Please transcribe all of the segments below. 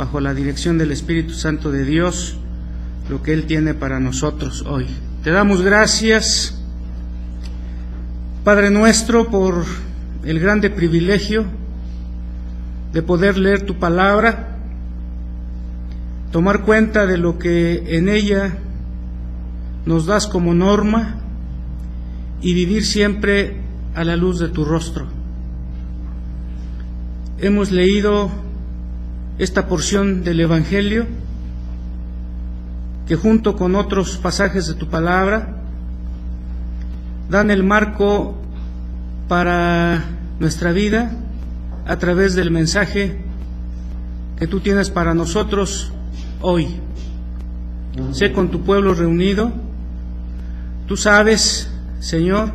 bajo la dirección del Espíritu Santo de Dios, lo que Él tiene para nosotros hoy. Te damos gracias, Padre nuestro, por el grande privilegio de poder leer tu palabra, tomar cuenta de lo que en ella nos das como norma y vivir siempre a la luz de tu rostro. Hemos leído esta porción del Evangelio que junto con otros pasajes de tu palabra dan el marco para nuestra vida a través del mensaje que tú tienes para nosotros hoy. Sé con tu pueblo reunido. Tú sabes, Señor,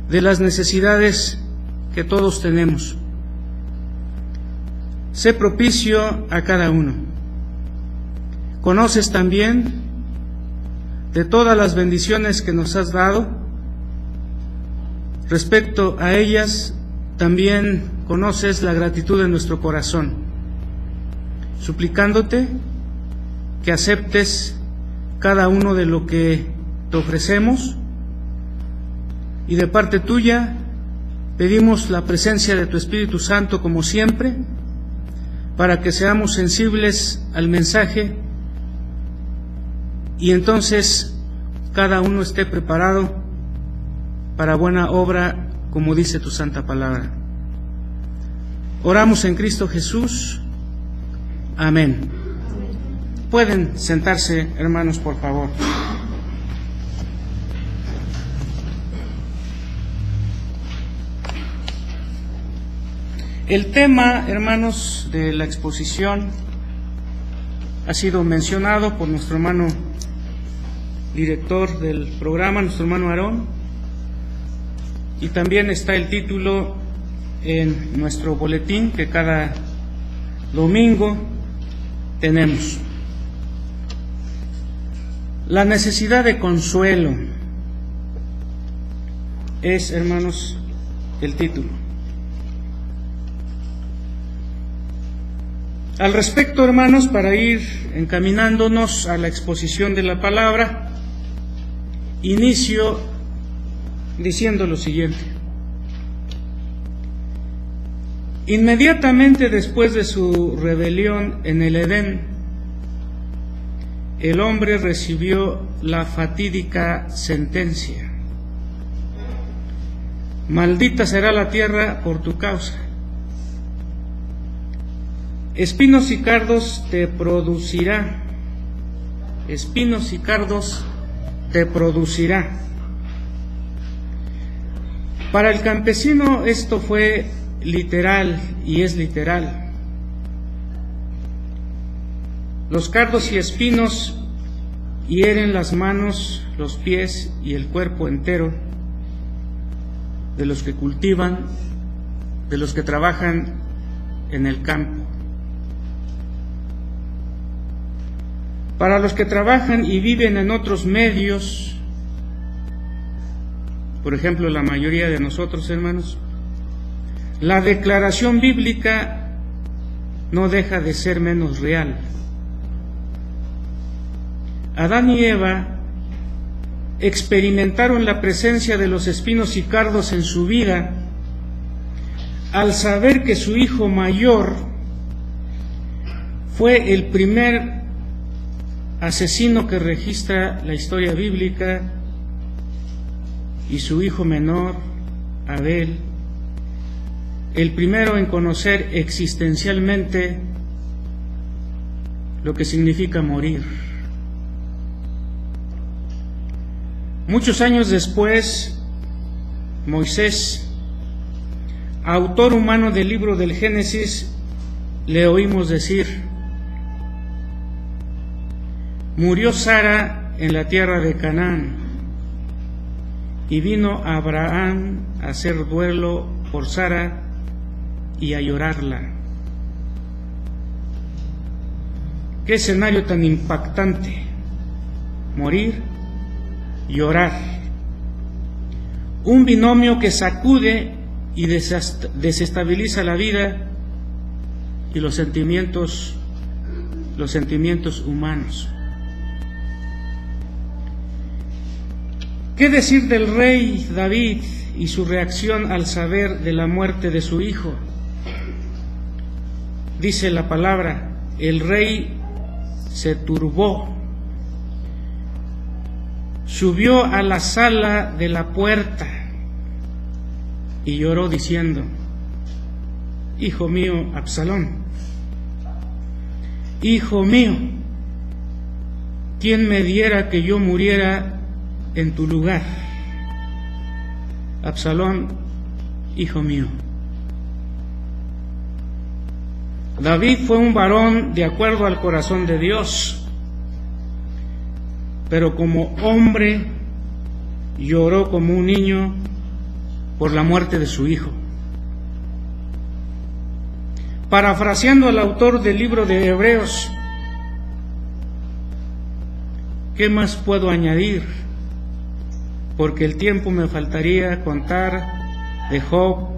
de las necesidades que todos tenemos. Sé propicio a cada uno. Conoces también de todas las bendiciones que nos has dado. Respecto a ellas, también conoces la gratitud de nuestro corazón, suplicándote que aceptes cada uno de lo que te ofrecemos, y de parte tuya pedimos la presencia de tu Espíritu Santo como siempre, para que seamos sensibles al mensaje y entonces cada uno esté preparado para buena obra, como dice tu santa palabra. Oramos en Cristo Jesús. Amén. Pueden sentarse, hermanos, por favor. El tema, hermanos, de la exposición ha sido mencionado por nuestro hermano director del programa, nuestro hermano Aarón, y también está el título en nuestro boletín que cada domingo tenemos. La necesidad de consuelo es, hermanos, el título. Al respecto, hermanos, para ir encaminándonos a la exposición de la palabra, inicio diciendo lo siguiente. Inmediatamente después de su rebelión en el Edén, el hombre recibió la fatídica sentencia: maldita será la tierra por tu causa. Espinos y cardos te producirá. Espinos y cardos te producirá. Para el campesino esto fue literal y es literal. Los cardos y espinos hieren las manos, los pies y el cuerpo entero de los que cultivan, de los que trabajan en el campo. Para los que trabajan y viven en otros medios, por ejemplo, la mayoría de nosotros, hermanos, la declaración bíblica no deja de ser menos real. Adán y Eva experimentaron la presencia de los espinos y cardos en su vida al saber que su hijo mayor fue el primer asesino que registra la historia bíblica, y su hijo menor, Abel, el primero en conocer existencialmente lo que significa morir. Muchos años después, Moisés, autor humano del libro del Génesis, le oímos decir: murió Sara en la tierra de Canaán, y vino Abraham a hacer duelo por Sara y a llorarla. Qué escenario tan impactante: morir, llorar. Un binomio que sacude y desestabiliza la vida y los sentimientos los sentimientos humanos. ¿Qué decir del rey David y su reacción al saber de la muerte de su hijo? Dice la palabra, el rey se turbó, subió a la sala de la puerta y lloró diciendo, hijo mío Absalón, hijo mío, ¿quién me diera que yo muriera en tu lugar? Absalón, hijo mío. David fue un varón de acuerdo al corazón de Dios, pero como hombre lloró como un niño por la muerte de su hijo. Parafraseando al autor del libro de Hebreos, ¿qué más puedo añadir? Porque el tiempo me faltaría contar de Job,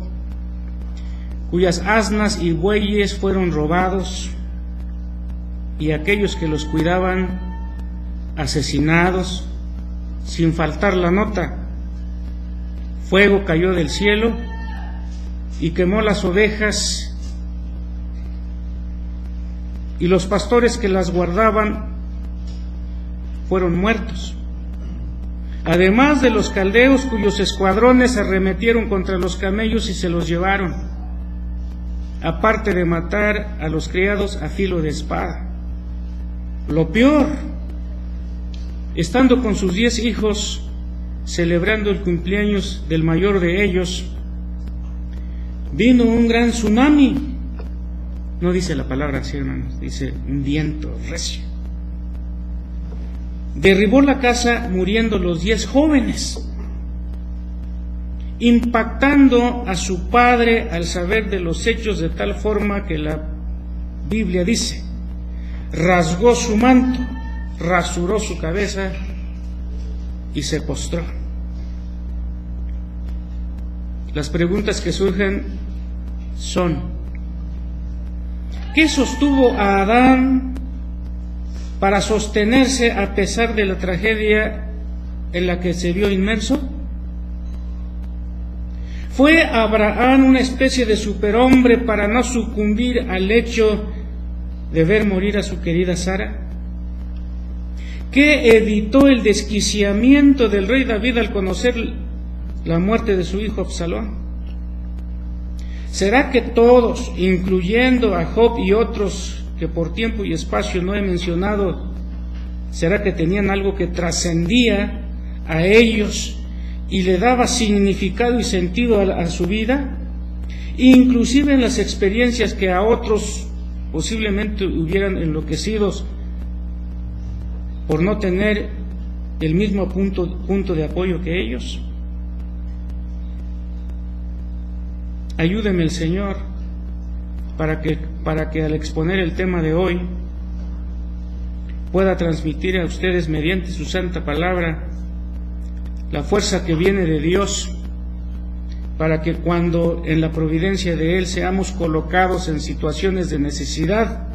cuyas asnas y bueyes fueron robados, y aquellos que los cuidaban asesinados, sin faltar la nota. Fuego cayó del cielo y quemó las ovejas, y los pastores que las guardaban fueron muertos. Además de los caldeos cuyos escuadrones arremetieron contra los camellos y se los llevaron, aparte de matar a los criados a filo de espada. Lo peor, estando con sus 10 hijos, celebrando el cumpleaños del mayor de ellos, vino un gran tsunami. No dice la palabra así, hermanos, dice un viento recio. Derribó la casa, muriendo los 10 jóvenes, impactando a su padre al saber de los hechos, de tal forma que la Biblia dice, rasgó su manto, rasuró su cabeza y se postró. Las preguntas que surgen son, ¿qué sostuvo a Adán para sostenerse a pesar de la tragedia en la que se vio inmerso? ¿Fue Abraham una especie de superhombre para no sucumbir al hecho de ver morir a su querida Sara? ¿Qué evitó el desquiciamiento del rey David al conocer la muerte de su hijo Absalón? ¿Será que todos, incluyendo a Job y otros que por tiempo y espacio no he mencionado, será que tenían algo que trascendía a ellos y le daba significado y sentido a su vida? Inclusive en las experiencias que a otros posiblemente hubieran enloquecidos por no tener el mismo punto de apoyo que ellos. Ayúdeme el Señor para que al exponer el tema de hoy pueda transmitir a ustedes mediante su santa palabra la fuerza que viene de Dios, para que cuando en la providencia de Él seamos colocados en situaciones de necesidad,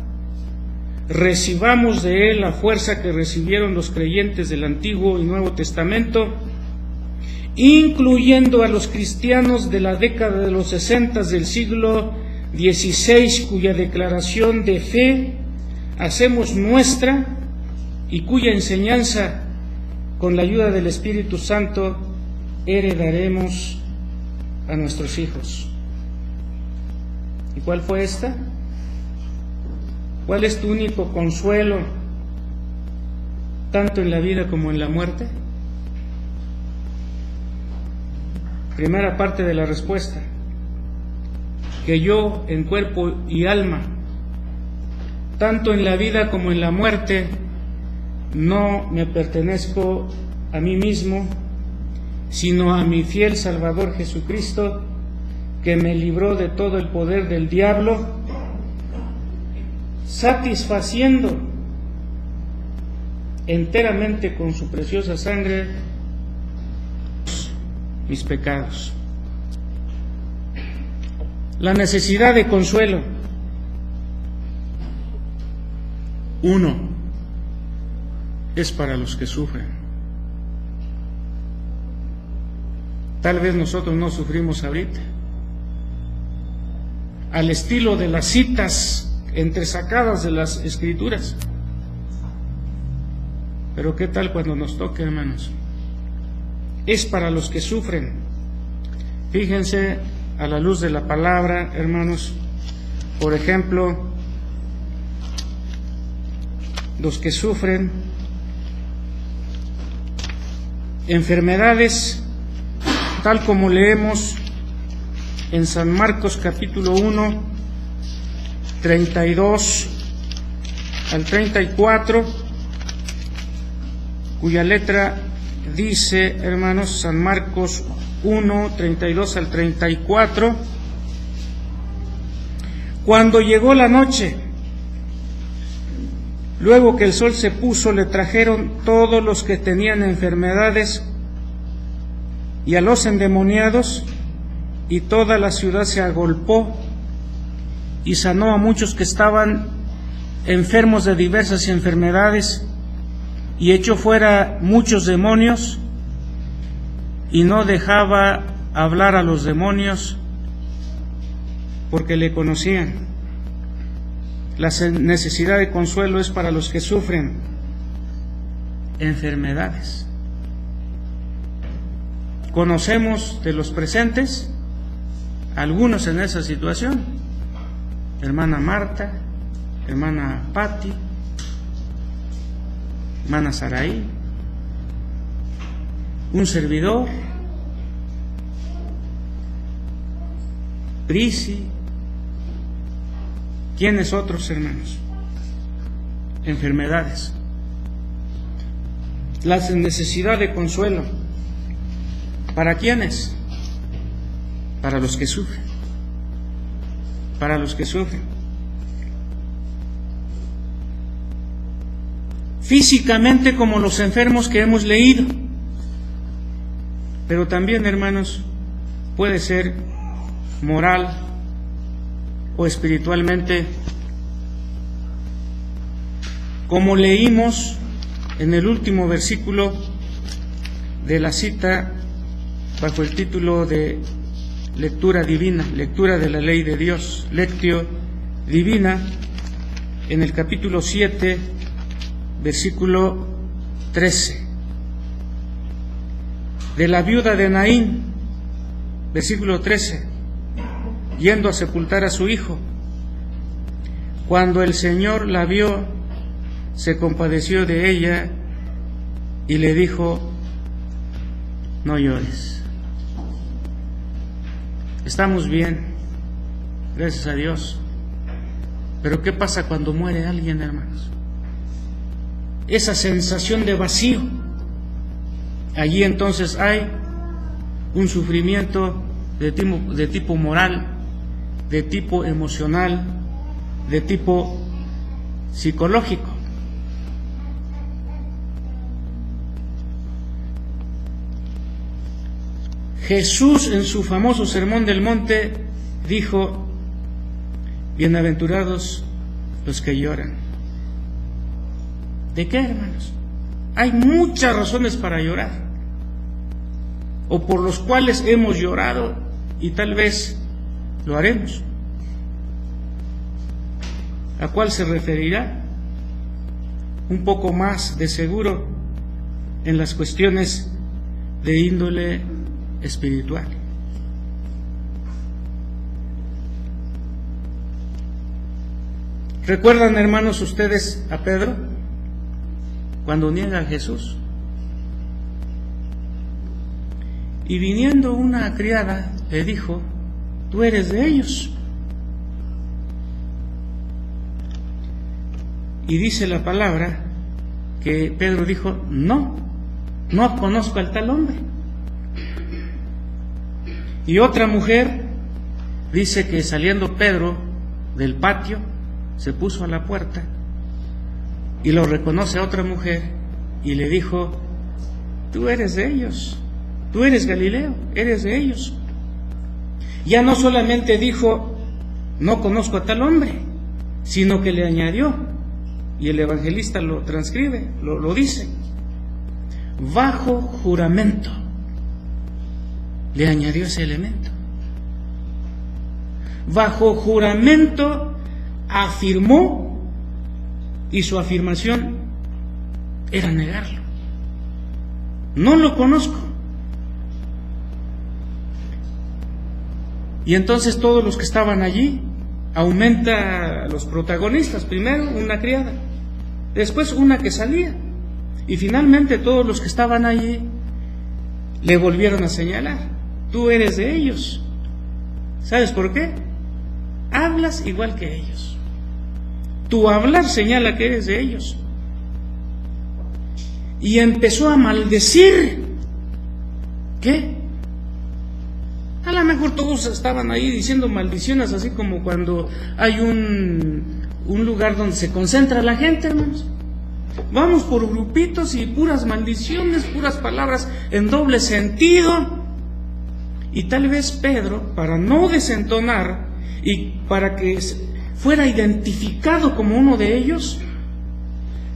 recibamos de Él la fuerza que recibieron los creyentes del Antiguo y Nuevo Testamento, incluyendo a los cristianos de la década de los 60 del siglo XVI, cuya declaración de fe hacemos nuestra y cuya enseñanza, con la ayuda del Espíritu Santo, heredaremos a nuestros hijos. ¿Y cuál fue esta? ¿Cuál es tu único consuelo, tanto en la vida como en la muerte? Primera parte de la respuesta, que yo en cuerpo y alma, tanto en la vida como en la muerte, no me pertenezco a mí mismo, sino a mi fiel Salvador Jesucristo, que me libró de todo el poder del diablo, satisfaciendo enteramente con su preciosa sangre mis pecados. La necesidad de consuelo. uno es para los que sufren. Tal vez nosotros no sufrimos ahorita, al estilo de las citas entresacadas de las Escrituras. Pero ¿qué tal cuando nos toque, hermanos? Es para los que sufren. Fíjense a la luz de la palabra, hermanos, por ejemplo, los que sufren enfermedades, tal como leemos en San Marcos capítulo 1, 32 al 34, cuya letra dice, hermanos, San Marcos 1, 32 al 34, cuando llegó la noche, luego que el sol se puso, le trajeron todos los que tenían enfermedades y a los endemoniados, y toda la ciudad se agolpó y sanó a muchos que estaban enfermos de diversas enfermedades, y echó fuera muchos demonios, y no dejaba hablar a los demonios, porque le conocían. La necesidad de consuelo es para los que sufren enfermedades. Conocemos de los presentes algunos en esa situación: hermana Marta, hermana Patti, hermana Saraí, un servidor, Prisi. ¿Quiénes otros, hermanos? Enfermedades. La necesidad de consuelo. ¿Para quiénes? Para los que sufren. Para los que sufren. Físicamente, como los enfermos que hemos leído. Pero también, hermanos, puede ser moral o espiritualmente, como leímos en el último versículo de la cita bajo el título de lectura divina, lectura de la ley de Dios, lectio divina, en el capítulo 7, versículo 13, de la viuda de Naín, versículo 13, yendo a sepultar a su hijo. Cuando el Señor la vio, se compadeció de ella y le dijo: no llores. Estamos bien, gracias a Dios. Pero ¿qué pasa cuando muere alguien, hermanos? Esa sensación de vacío. Allí entonces hay un sufrimiento de tipo moral, de tipo emocional, de tipo psicológico. Jesús, en su famoso Sermón del Monte, dijo: bienaventurados los que lloran. ¿De qué, hermanos? Hay muchas razones para llorar, o por los cuales hemos llorado, y tal vez lo haremos. ¿A cuál se referirá? Un poco más de seguro en las cuestiones de índole espiritual. ¿Recuerdan, hermanos, ustedes a Pedro cuando niega a Jesús? Y viniendo una criada le dijo: tú eres de ellos. Y dice la palabra que Pedro dijo: no conozco al tal hombre. Y otra mujer dice que saliendo Pedro del patio, se puso a la puerta y lo reconoce a otra mujer y le dijo: tú eres de ellos, tú eres Galileo, eres de ellos. Ya no solamente dijo: no conozco a tal hombre, sino que le añadió: y el evangelista lo transcribe, lo dice, bajo juramento. Le añadió ese elemento. Bajo juramento afirmó, y su afirmación era negarlo. No lo conozco. Y entonces todos los que estaban allí, aumenta a los protagonistas, primero una criada, después una que salía, y finalmente todos los que estaban allí le volvieron a señalar: tú eres de ellos. ¿Sabes por qué? Hablas igual que ellos. Tu hablar señala que eres de ellos. Y empezó a maldecir. ¿Qué? A lo mejor todos estaban ahí diciendo maldiciones, así como cuando hay un lugar donde se concentra la gente, hermanos. Vamos por grupitos y puras maldiciones, puras palabras en doble sentido. Y tal vez Pedro, para no desentonar y para que fuera identificado como uno de ellos,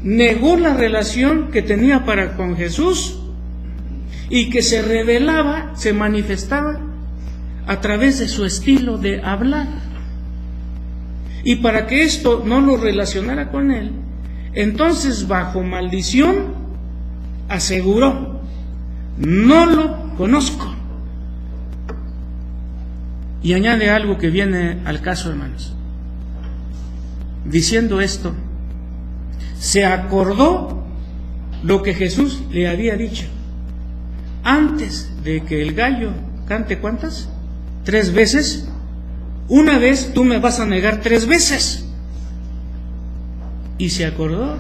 negó la relación que tenía para con Jesús y que se revelaba, se manifestaba a través de su estilo de hablar. Y para que esto no lo relacionara con él, entonces bajo maldición aseguró: no lo conozco. Y añade algo que viene al caso, hermanos. Diciendo esto, se acordó lo que Jesús le había dicho antes de que el gallo cante. ¿Cuántas? 3 veces. Una vez tú me vas a negar 3 veces. Y se acordó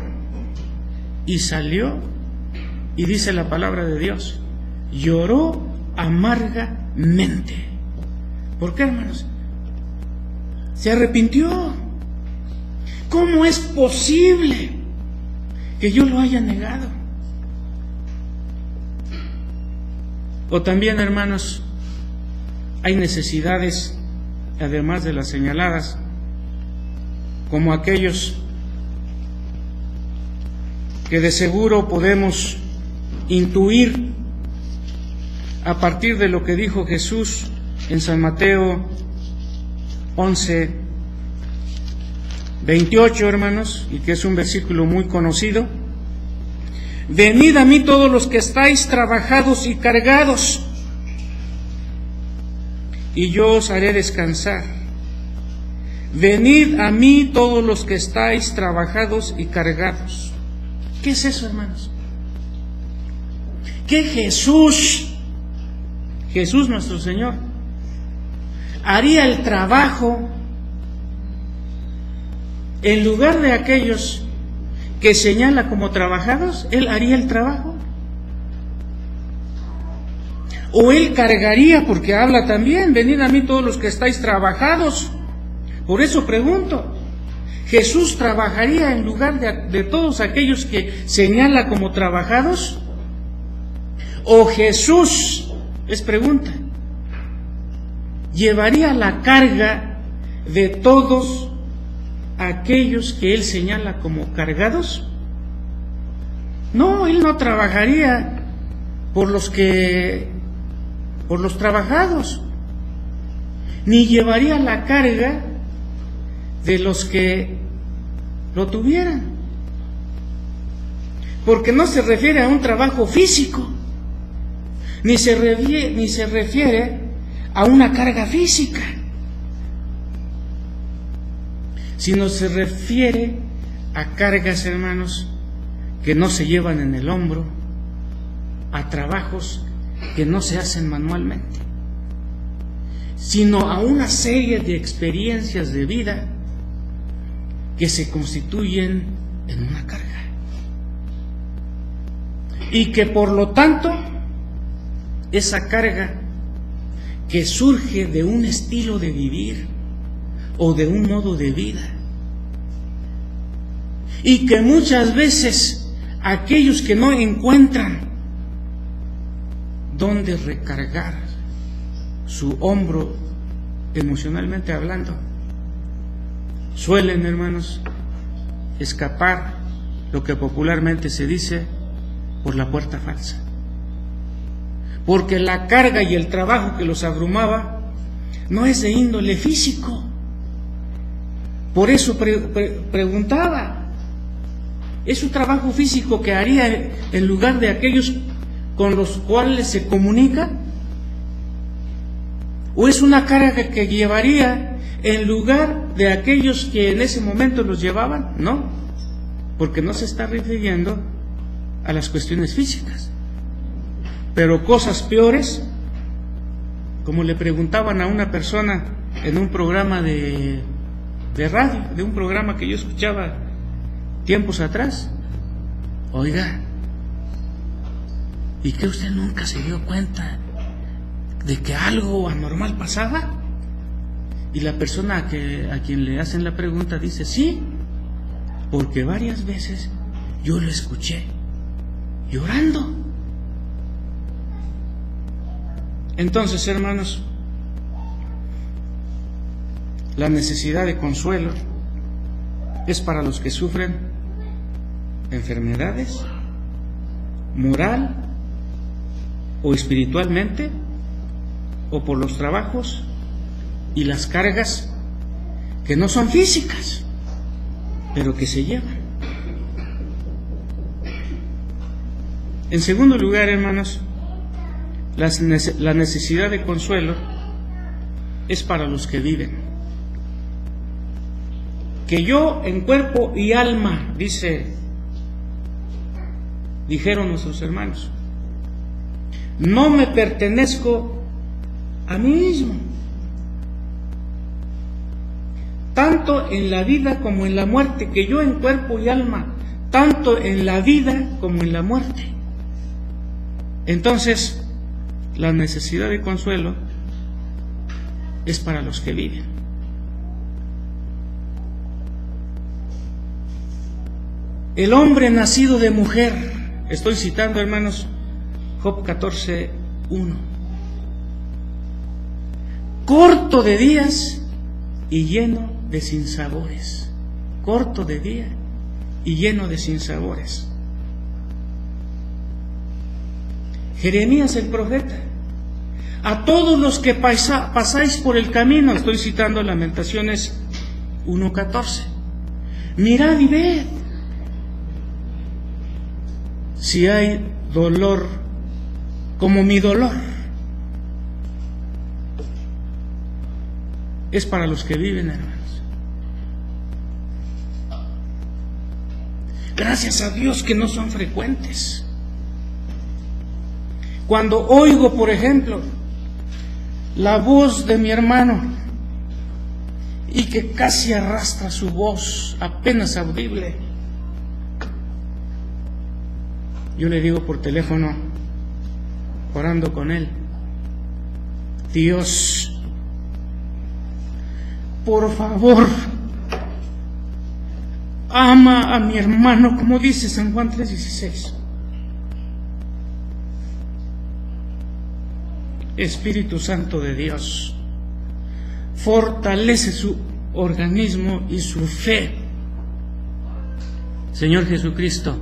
y salió, y dice la palabra de Dios, lloró amargamente. ¿Por qué, hermanos? Se arrepintió. ¿Cómo es posible que yo lo haya negado? O también, hermanos, hay necesidades, además de las señaladas, como aquellos que de seguro podemos intuir a partir de lo que dijo Jesús en San Mateo 11:28, hermanos, y que es un versículo muy conocido. Venid a mí todos los que estáis trabajados y cargados, y yo os haré descansar. Venid a mí todos los que estáis trabajados y cargados. ¿Qué es eso, hermanos? Que Jesús nuestro Señor, haría el trabajo en lugar de aquellos que señala como trabajados. Él haría el trabajo. O Él cargaría, porque habla también: venid a mí todos los que estáis trabajados. Por eso pregunto, ¿Jesús trabajaría en lugar de todos aquellos que señala como trabajados? ¿O Jesús, es pregunta, llevaría la carga de todos aquellos que Él señala como cargados? No, Él no trabajaría por los trabajados, ni llevaría la carga de los que lo tuvieran, porque no se refiere a un trabajo físico, ni se refiere a una carga física, sino se refiere a cargas, hermanos, que no se llevan en el hombro, a trabajos que no se hacen manualmente, sino a una serie de experiencias de vida que se constituyen en una carga, y que por lo tanto esa carga que surge de un estilo de vivir o de un modo de vida, y que muchas veces aquellos que no encuentran dónde recargar su hombro emocionalmente hablando, suelen, hermanos, escapar lo que popularmente se dice, por la puerta falsa. Porque la carga y el trabajo que los abrumaba no es de índole físico. Por eso preguntaba, ¿es un trabajo físico que haría en lugar de aquellos con los cuales se comunica? ¿O es una carga que llevaría en lugar de aquellos que en ese momento los llevaban? No, porque no se está refiriendo a las cuestiones físicas. Pero cosas peores, como le preguntaban a una persona en un programa de radio, de un programa que yo escuchaba tiempos atrás: oiga, ¿y que usted nunca se dio cuenta de que algo anormal pasaba? Y la persona a quien le hacen la pregunta dice: sí, porque varias veces yo lo escuché llorando. Entonces, hermanos, la necesidad de consuelo es para los que sufren enfermedades, moral o espiritualmente, o por los trabajos y las cargas que no son físicas, pero que se llevan. En segundo lugar, hermanos, la necesidad de consuelo es para los que viven. Que yo en cuerpo y alma, dijeron nuestros hermanos, no me pertenezco a mí mismo, tanto en la vida como en la muerte, que yo en cuerpo y alma, tanto en la vida como en la muerte. Entonces, la necesidad de consuelo es para los que viven. El hombre nacido de mujer, estoy citando, hermanos, Job 14:1, corto de días y lleno de sinsabores, corto de día y lleno de sinsabores. Jeremías el profeta: a todos los que pasáis por el camino, estoy citando Lamentaciones 1:14, mirad y ved si hay dolor como mi dolor. Es para los que viven, hermanos. Gracias a Dios que no son frecuentes. Cuando oigo, por ejemplo, la voz de mi hermano y que casi arrastra su voz apenas audible, yo le digo por teléfono, orando con él: Dios, por favor, ama a mi hermano, como dice San Juan 3:16. Espíritu Santo de Dios, fortalece su organismo y su fe. Señor Jesucristo,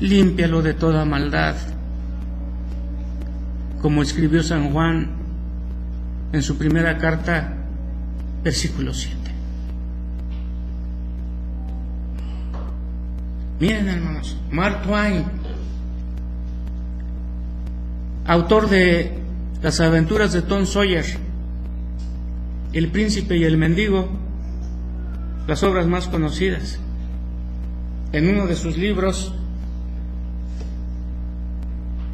límpialo de toda maldad, como escribió San Juan en su primera carta, versículo 7. Miren, hermanos, Mark Twain, autor de Las aventuras de Tom Sawyer, El príncipe y el mendigo, las obras más conocidas, en uno de sus libros,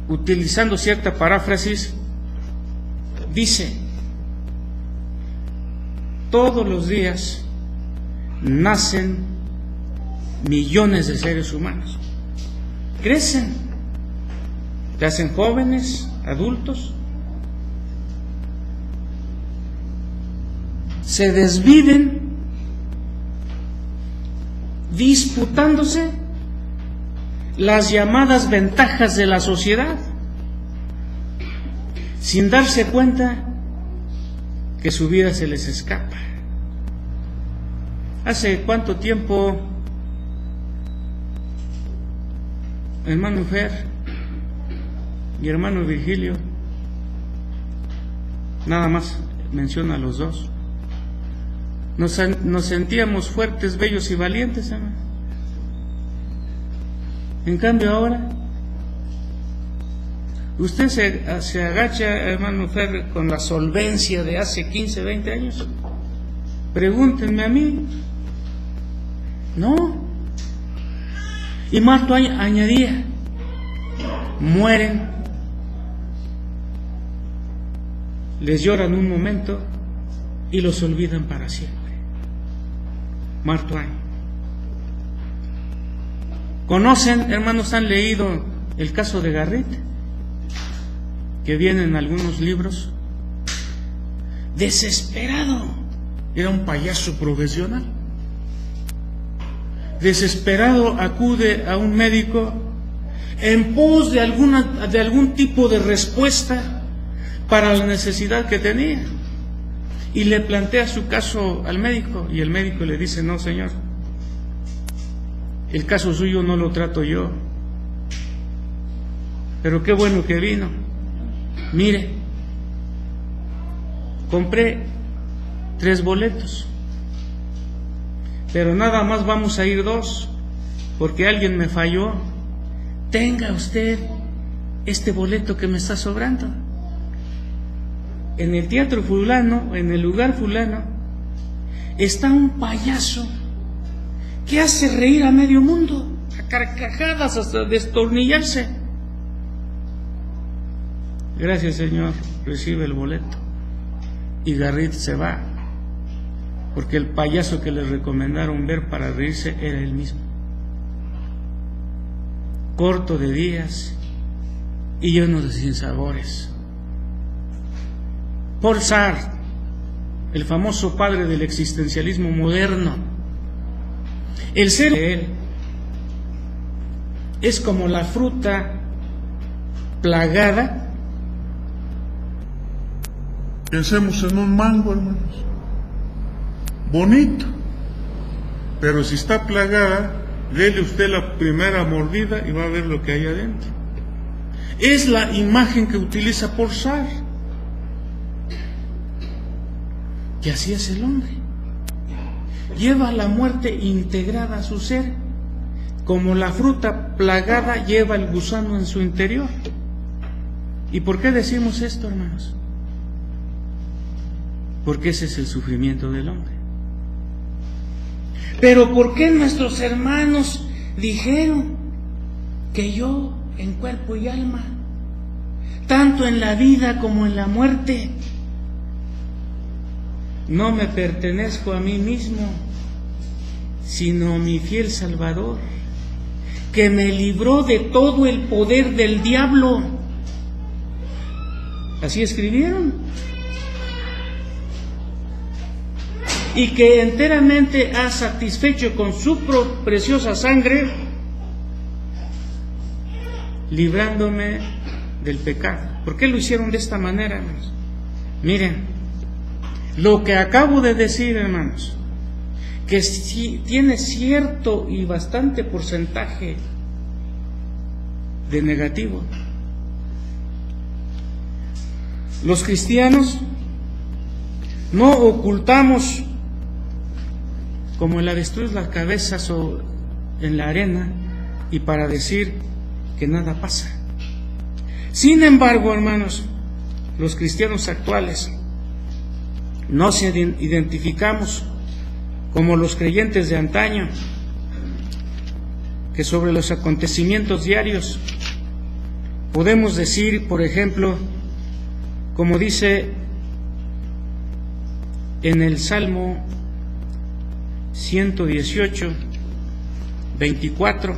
utilizando cierta paráfrasis, dice: todos los días nacen millones de seres humanos, crecen, se hacen jóvenes, adultos, se desviven disputándose las llamadas ventajas de la sociedad, sin darse cuenta que su vida se les escapa. ¿Hace cuánto tiempo, hermano Fer y hermano Virgilio, nada más menciona a los dos, nos sentíamos fuertes, bellos y valientes, hermano? En cambio ahora, usted se agacha, hermano Fer, con la solvencia de hace 15, 20 años. Pregúntenme a mí. No. Y Marto añadía, mueren, les lloran un momento y los olvidan para siempre. Mark Twain. ¿Conocen, hermanos, han leído el caso de Garrett? Que viene en algunos libros. Desesperado. Era un payaso profesional. Desesperado acude a un médico en pos de algún tipo de respuesta para la necesidad que tenía, y le plantea su caso al médico, y el médico le dice: no, señor, el caso suyo no lo trato yo, pero qué bueno que vino. Mire, compré 3 boletos, pero nada más vamos a ir 2 porque alguien me falló. Tenga usted este boleto que me está sobrando. En el teatro fulano, en el lugar fulano, está un payaso que hace reír a medio mundo, a carcajadas, hasta destornillarse. Gracias, señor, recibe el boleto. Y Garrett se va, porque el payaso que le recomendaron ver para reírse era él mismo. Corto de días y lleno de sinsabores. Paul Sartre, el famoso padre del existencialismo moderno, el ser de él es como la fruta plagada. Pensemos en un mango, hermanos, bonito, pero si está plagada, déle usted la primera mordida y va a ver lo que hay adentro. Es la imagen que utiliza Paul Sartre. Y así es el hombre. Lleva la muerte integrada a su ser, como la fruta plagada lleva el gusano en su interior. ¿Y por qué decimos esto, hermanos? Porque ese es el sufrimiento del hombre. Pero ¿por qué nuestros hermanos dijeron que yo, en cuerpo y alma, tanto en la vida como en la muerte, no me pertenezco a mí mismo, sino a mi fiel Salvador, que me libró de todo el poder del diablo? Así escribieron. Y que enteramente ha satisfecho con su preciosa sangre, librándome del pecado. ¿Por qué lo hicieron de esta manera, hermanos? Miren, lo que acabo de decir, hermanos, que sí tiene cierto y bastante porcentaje de negativo. Los cristianos no ocultamos como el avestruz las cabezas o en la arena y para decir que nada pasa. Sin embargo, hermanos, los cristianos actuales nos identificamos como los creyentes de antaño, que sobre los acontecimientos diarios podemos decir, por ejemplo, como dice en el Salmo 118, 24,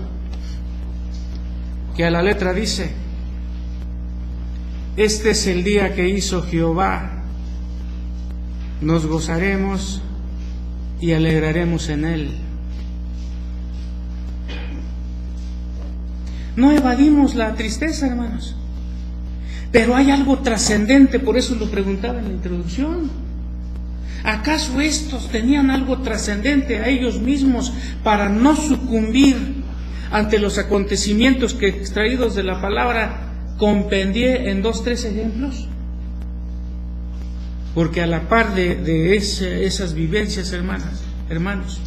que a la letra dice: este es el día que hizo Jehová, nos gozaremos y alegraremos en él. No evadimos la tristeza, hermanos, pero hay algo trascendente, por eso lo preguntaba en la introducción. ¿Acaso estos tenían algo trascendente a ellos mismos para no sucumbir ante los acontecimientos que, extraídos de la palabra, compendié en 2-3 ejemplos? Porque a la par de esas vivencias, hermanos,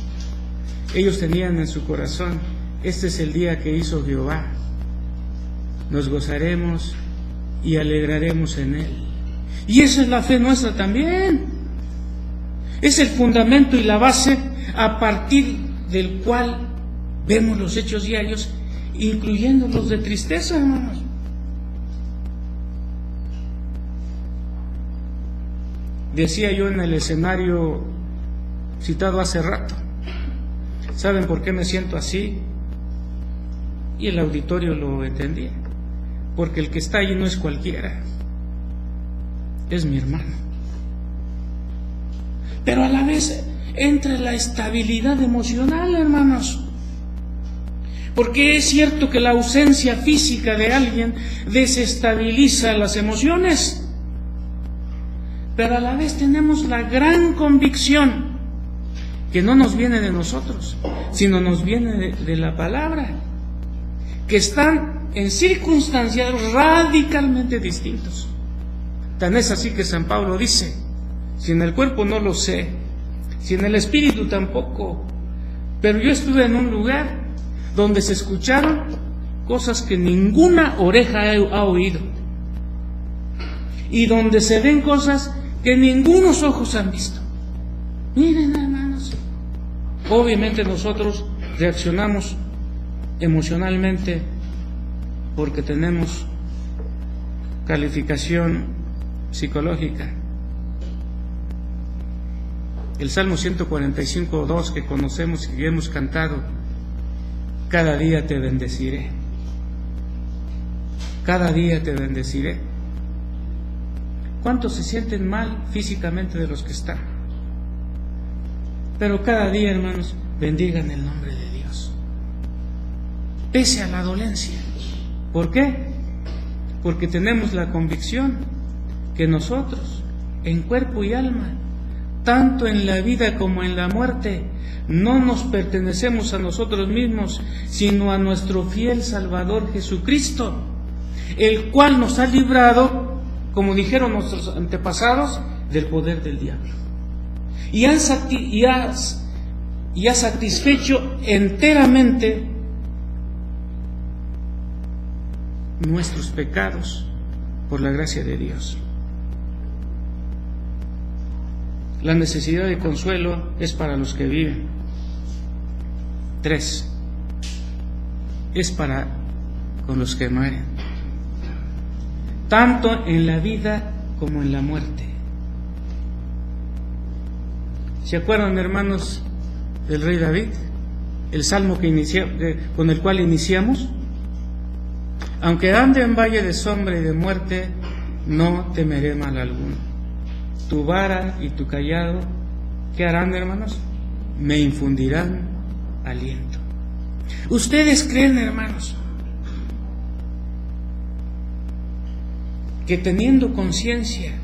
ellos tenían en su corazón: este es el día que hizo Jehová, nos gozaremos y alegraremos en él. Y esa es la fe nuestra también. Es el fundamento y la base a partir del cual vemos los hechos diarios, incluyendo los de tristeza, hermanos. Decía yo en el escenario citado hace rato: ¿saben por qué me siento así? Y el auditorio lo entendía: porque el que está allí no es cualquiera, es mi hermano. Pero a la vez entra la estabilidad emocional, hermanos, porque es cierto que la ausencia física de alguien desestabiliza las emociones, pero a la vez tenemos la gran convicción que no nos viene de nosotros, sino nos viene de la palabra, que están en circunstancias radicalmente distintos. Tan es así que San Pablo dice: si en el cuerpo no lo sé, si en el espíritu tampoco, pero yo estuve en un lugar donde se escucharon cosas que ninguna oreja ha oído, y donde se ven cosas que ningunos ojos han visto. Miren, hermanos, obviamente nosotros reaccionamos emocionalmente porque tenemos calificación psicológica. El Salmo 145:2 que conocemos y que hemos cantado: cada día te bendeciré, cada día te bendeciré. ¿Cuántos se sienten mal físicamente de los que están? Pero cada día, hermanos, bendigan el nombre de Dios, pese a la dolencia. ¿Por qué? Porque tenemos la convicción que nosotros, en cuerpo y alma, tanto en la vida como en la muerte, no nos pertenecemos a nosotros mismos, sino a nuestro fiel Salvador Jesucristo, el cual nos ha librado, como dijeron nuestros antepasados, del poder del diablo, y ha satisfecho enteramente nuestros pecados por la gracia de Dios. La necesidad de consuelo es para los que viven. 3. Es para con los que mueren, tanto en la vida como en la muerte. ¿Se acuerdan, hermanos, del rey David? El salmo con el cual iniciamos: aunque ande en valle de sombra y de muerte, no temeré mal alguno. Tu vara y tu cayado, ¿qué harán, hermanos? Me infundirán aliento. ¿Ustedes creen, hermanos, que teniendo conciencia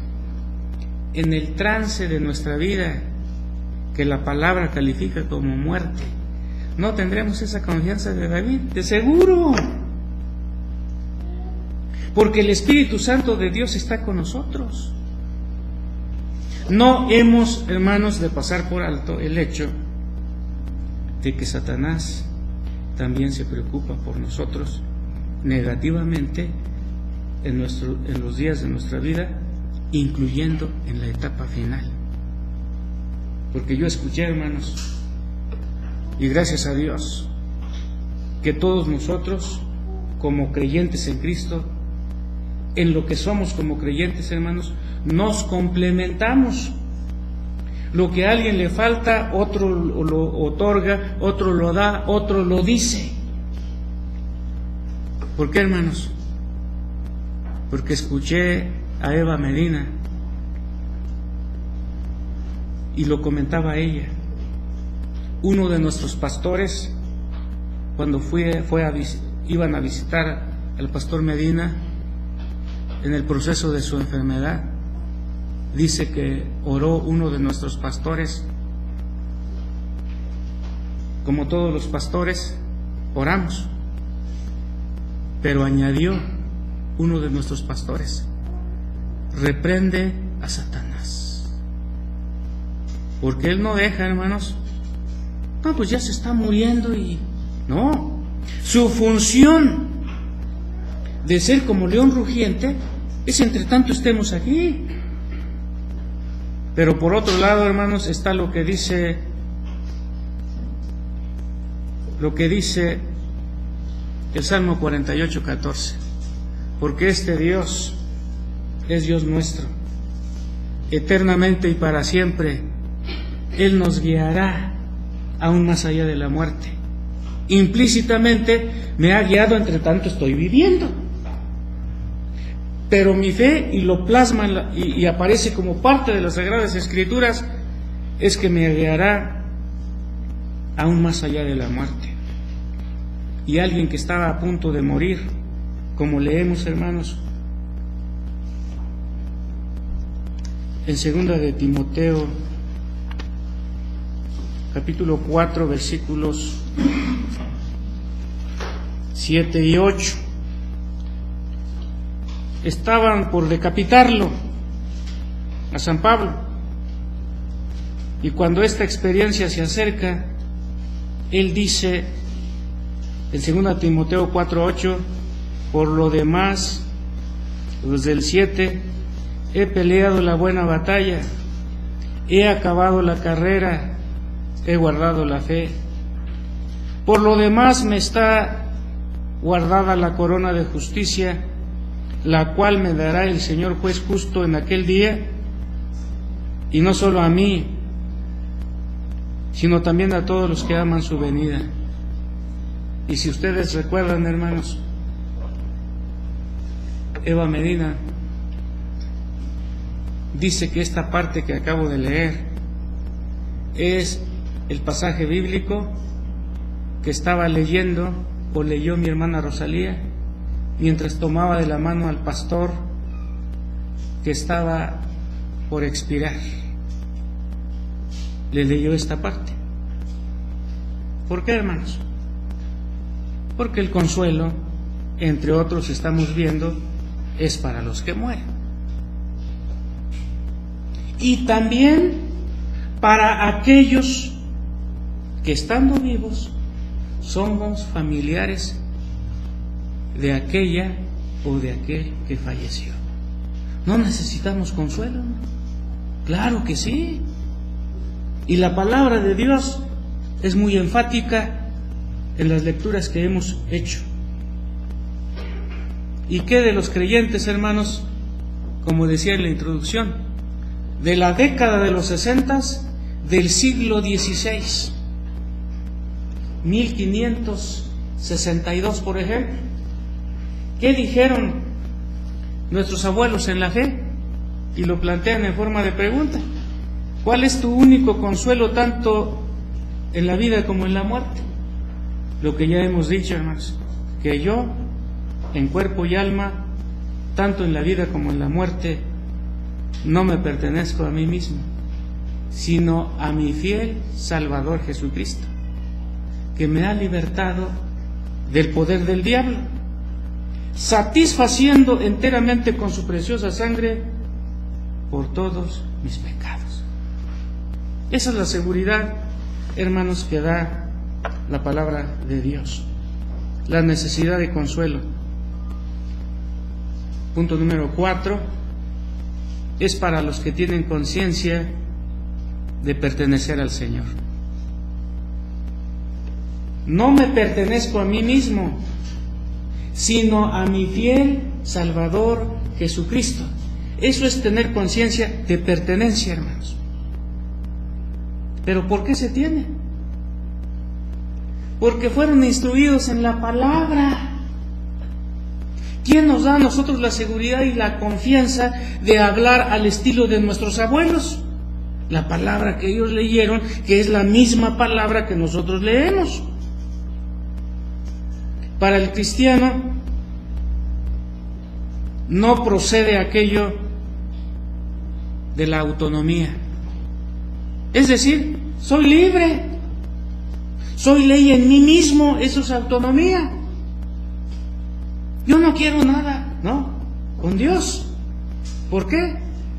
en el trance de nuestra vida que la palabra califica como muerte, no tendremos esa confianza de David? De seguro, porque el Espíritu Santo de Dios está con nosotros. No hemos, hermanos, de pasar por alto el hecho de que Satanás también se preocupa por nosotros negativamente en los días de nuestra vida, incluyendo en la etapa final. Porque yo escuché, hermanos, y gracias a Dios, que todos nosotros, como creyentes en Cristo, en lo que somos como creyentes, hermanos, nos complementamos. Lo que a alguien le falta, otro lo otorga, otro lo da, otro lo dice. ¿Por qué, hermanos? Porque escuché a Eva Medina y lo comentaba ella. Uno de nuestros pastores, cuando iban a visitar al pastor Medina en el proceso de su enfermedad, dice que oró uno de nuestros pastores. Como todos los pastores, oramos. Pero añadió uno de nuestros pastores: reprende a Satanás. Porque él no deja, hermanos. No, pues ya se está muriendo y... No. Su función de ser como león rugiente es entre tanto estemos aquí. Pero por otro lado, hermanos, está lo que dice el Salmo 48:14. Porque este Dios es Dios nuestro, eternamente y para siempre. Él nos guiará aún más allá de la muerte. Implícitamente me ha guiado entre tanto estoy viviendo. Pero mi fe, y lo plasma y aparece como parte de las Sagradas Escrituras, es que me guiará aún más allá de la muerte. Y alguien que estaba a punto de morir, como leemos, hermanos, en 2 de Timoteo, capítulo 4, versículos 7 y 8. Estaban por decapitarlo a San Pablo, y cuando esta experiencia se acerca, él dice en 2 Timoteo 4:8: por lo demás, desde el 7, he peleado la buena batalla, he acabado la carrera, he guardado la fe. Por lo demás me está guardada la corona de justicia, la cual me dará el Señor juez justo en aquel día, y no solo a mí, sino también a todos los que aman su venida. Y si ustedes recuerdan, hermanos, Eva Medina dice que esta parte que acabo de leer es el pasaje bíblico que estaba leyendo o leyó mi hermana Rosalía mientras tomaba de la mano al pastor que estaba por expirar. Le leyó esta parte. ¿Por qué, hermanos? Porque el consuelo, entre otros estamos viendo, es para los que mueren. Y también para aquellos que estando vivos somos familiares de aquella o de aquel que falleció. ¿No necesitamos consuelo? Claro que sí. Y la palabra de Dios es muy enfática en las lecturas que hemos hecho. ¿Y qué de los creyentes, hermanos? Como decía en la introducción, de la década de los 60 del siglo XVI, 1562, por ejemplo. ¿Qué dijeron nuestros abuelos en la fe? Y lo plantean en forma de pregunta: ¿cuál es tu único consuelo tanto en la vida como en la muerte? Lo que ya hemos dicho, hermanos, que yo, en cuerpo y alma, tanto en la vida como en la muerte, no me pertenezco a mí mismo, sino a mi fiel Salvador Jesucristo, que me ha libertado del poder del diablo, satisfaciendo enteramente con su preciosa sangre por todos mis pecados. Esa es la seguridad, hermanos, que da la palabra de Dios. La necesidad de consuelo. Punto número 4, es para los que tienen conciencia de pertenecer al Señor. No me pertenezco a mí mismo, sino a mi fiel Salvador Jesucristo. Eso es tener conciencia de pertenencia, hermanos. ¿Pero por qué se tiene? Porque fueron instruidos en la palabra. ¿Quién nos da a nosotros la seguridad y la confianza de hablar al estilo de nuestros abuelos? La palabra que ellos leyeron, que es la misma palabra que nosotros leemos. Para el cristiano no procede aquello de la autonomía. Es decir, soy libre, soy ley en mí mismo, eso es autonomía. Yo no quiero nada, ¿no? Con Dios. ¿Por qué?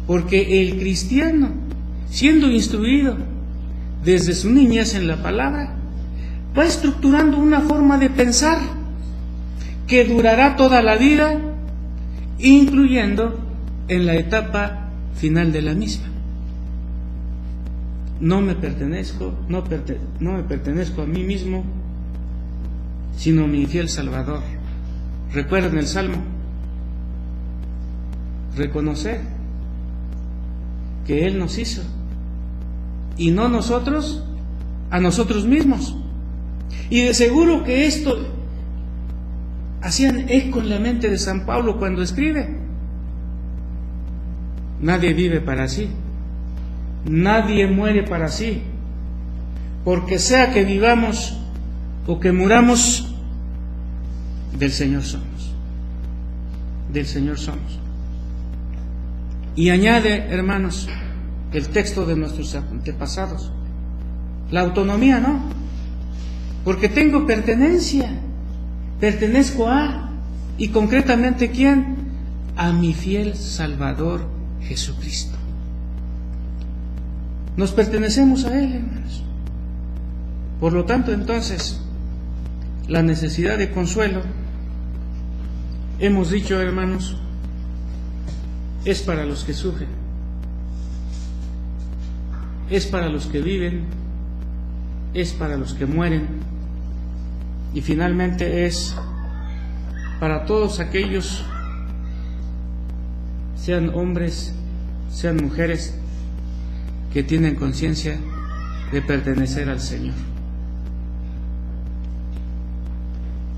Porque el cristiano, siendo instruido desde su niñez en la palabra, va estructurando una forma de pensar que durará toda la vida, incluyendo en la etapa final de la misma. No me pertenezco a mí mismo, sino a mi fiel Salvador. Recuerden el Salmo, reconocer que Él nos hizo y no nosotros a nosotros mismos. Y de seguro que esto hacían eco en la mente de San Pablo cuando escribe: nadie vive para sí, nadie muere para sí, porque sea que vivamos o que muramos, del Señor somos, del Señor somos. Y añade, hermanos, el texto de nuestros antepasados: la autonomía no, porque tengo pertenencia, pertenezco a, y concretamente ¿quién? A mi fiel Salvador Jesucristo. Nos pertenecemos a Él, hermanos. Por lo tanto, entonces, la necesidad de consuelo, hemos dicho, hermanos, es para los que sufren, es para los que viven, es para los que mueren, y finalmente es para todos aquellos, sean hombres, sean mujeres, que tienen conciencia de pertenecer al Señor.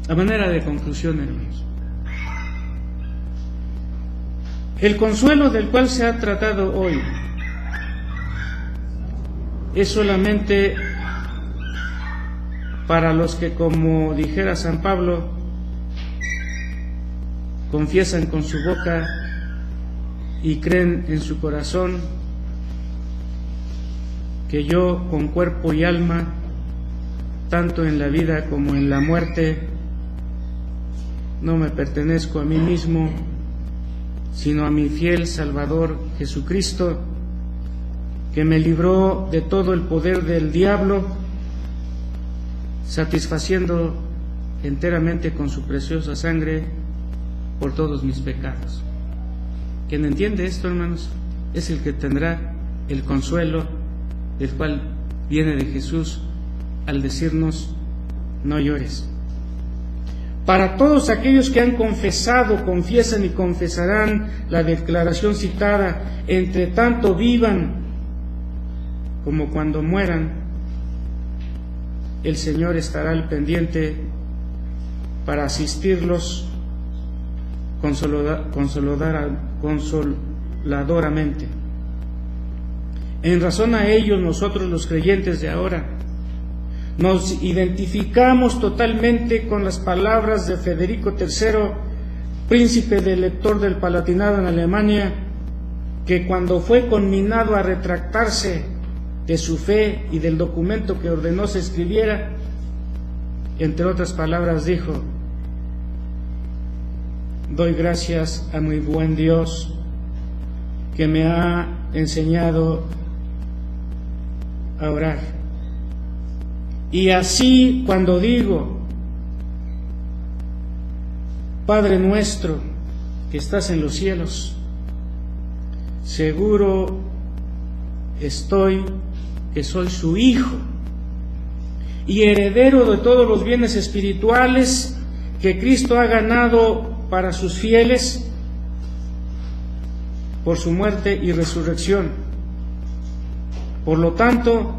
A manera de conclusión, hermanos, el consuelo del cual se ha tratado hoy es solamente para los que, como dijera San Pablo, confiesan con su boca y creen en su corazón que yo, con cuerpo y alma, tanto en la vida como en la muerte, no me pertenezco a mí mismo, sino a mi fiel Salvador Jesucristo, que me libró de todo el poder del diablo, satisfaciendo enteramente con su preciosa sangre por todos mis pecados. Quien entiende esto, hermanos, es el que tendrá el consuelo del cual viene de Jesús al decirnos: no llores. Para todos aquellos que han confesado, confiesan y confesarán la declaración citada, entre tanto vivan como cuando mueran, el Señor estará al pendiente para asistirlos consoladoramente. En razón a ello, nosotros los creyentes de ahora nos identificamos totalmente con las palabras de Federico III, príncipe del elector del Palatinado en Alemania, que cuando fue conminado a retractarse de su fe y del documento que ordenó se escribiera, entre otras palabras dijo: doy gracias a mi buen Dios que me ha enseñado a orar. Y así, cuando digo: Padre nuestro que estás en los cielos, seguro estoy que soy su hijo y heredero de todos los bienes espirituales que Cristo ha ganado para sus fieles por su muerte y resurrección. Por lo tanto,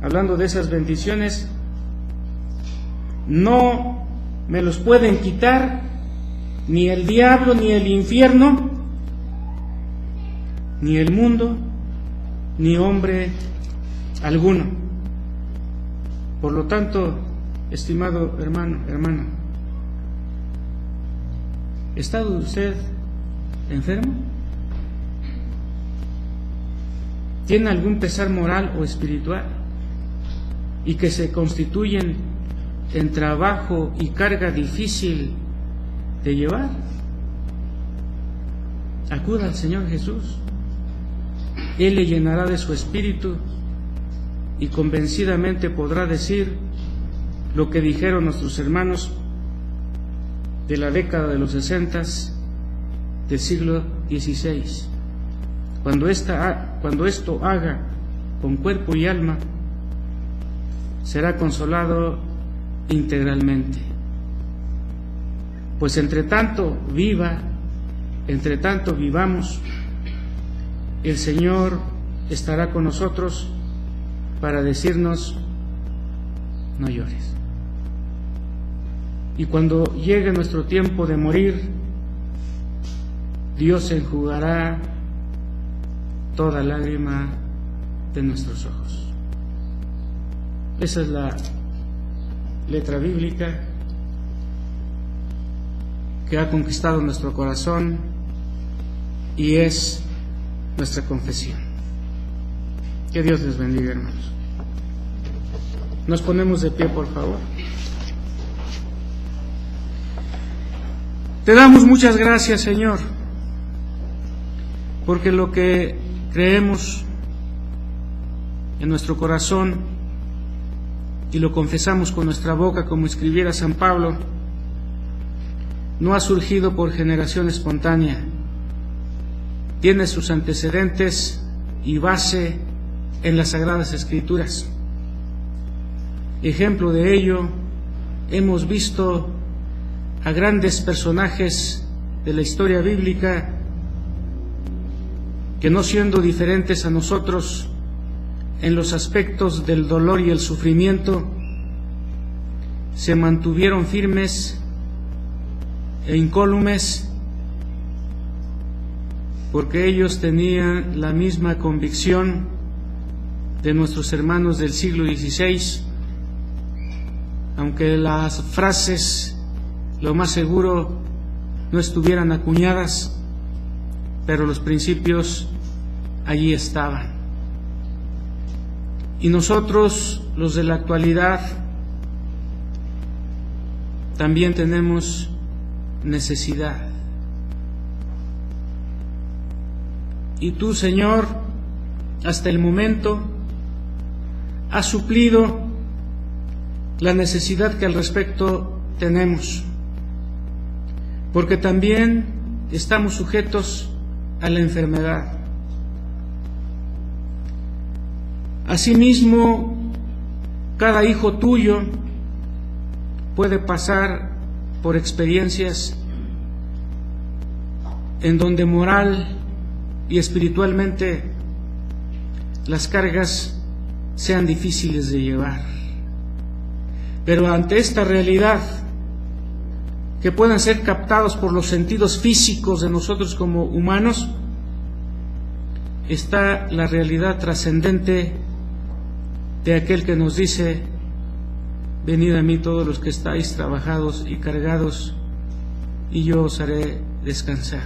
hablando de esas bendiciones, no me los pueden quitar ni el diablo, ni el infierno, ni el mundo, ni hombre alguno. Por lo tanto, estimado hermano, hermana, ¿está usted enfermo? tiene algún pesar moral o espiritual y que se constituyen en trabajo y carga difícil de llevar, acuda al Señor Jesús. Él le llenará de su espíritu y convencidamente podrá decir lo que dijeron nuestros hermanos de la década de los 60 del siglo XVI. Cuando esto haga con cuerpo y alma, será consolado integralmente. Pues entre tanto vivamos, el Señor estará con nosotros para decirnos: no llores. Y cuando llegue nuestro tiempo de morir, Dios enjugará toda lágrima de nuestros ojos. Esa es la letra bíblica que ha conquistado nuestro corazón y es nuestra confesión. Que Dios les bendiga, hermanos. Nos ponemos de pie, por favor. Te damos muchas gracias, Señor, porque lo que creemos en nuestro corazón y lo confesamos con nuestra boca, como escribiera San Pablo, no ha surgido por generación espontánea, tiene sus antecedentes y base en las Sagradas Escrituras. Ejemplo de ello, hemos visto a grandes personajes de la historia bíblica que, no siendo diferentes a nosotros en los aspectos del dolor y el sufrimiento, se mantuvieron firmes e incólumes, porque ellos tenían la misma convicción de nuestros hermanos del siglo XVI, aunque las frases, lo más seguro, no estuvieran acuñadas, pero los principios allí estaban. Y nosotros, los de la actualidad, también tenemos necesidad. Y tú, Señor, hasta el momento has suplido la necesidad que al respecto tenemos, porque también estamos sujetos a la enfermedad. Asimismo, cada hijo tuyo puede pasar por experiencias en donde moral y espiritualmente las cargas sean difíciles de llevar. Pero ante esta realidad, que puedan ser captados por los sentidos físicos de nosotros como humanos, está la realidad trascendente de aquel que nos dice: venid a mí todos los que estáis trabajados y cargados, y yo os haré descansar.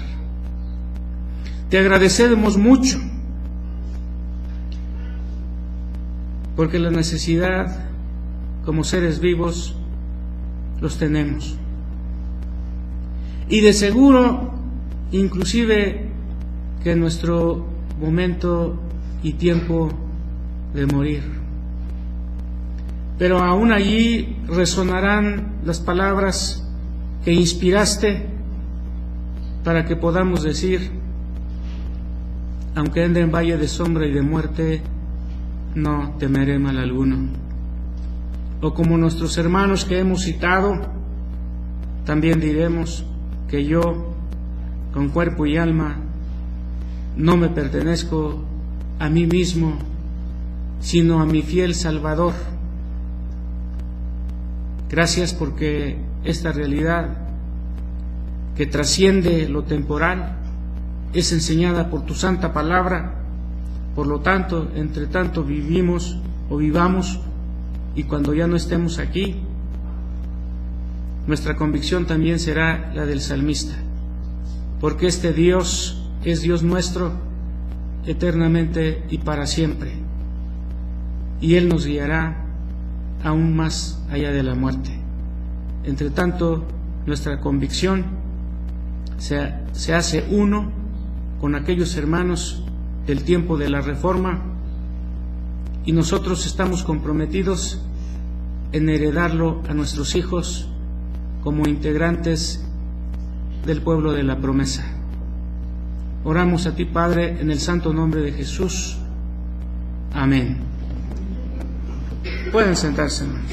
Te agradecemos mucho, porque la necesidad, como seres vivos, los tenemos. Y de seguro, inclusive, que en nuestro momento y tiempo de morir. Pero aún allí resonarán las palabras que inspiraste para que podamos decir: aunque ande en valle de sombra y de muerte, no temeré mal alguno. O como nuestros hermanos que hemos citado, también diremos que yo, con cuerpo y alma, no me pertenezco a mí mismo, sino a mi fiel Salvador. Gracias porque esta realidad, que trasciende lo temporal, es enseñada por tu santa palabra. Por lo tanto, entre tanto vivamos, y cuando ya no estemos aquí, nuestra convicción también será la del salmista, porque este Dios es Dios nuestro, eternamente y para siempre, y Él nos guiará aún más allá de la muerte. Entre tanto, nuestra convicción se hace uno con aquellos hermanos del tiempo de la Reforma, y nosotros estamos comprometidos en heredarlo a nuestros hijos como integrantes del pueblo de la promesa. Oramos a ti, Padre, en el santo nombre de Jesús. Amén. Pueden sentarse, hermanos.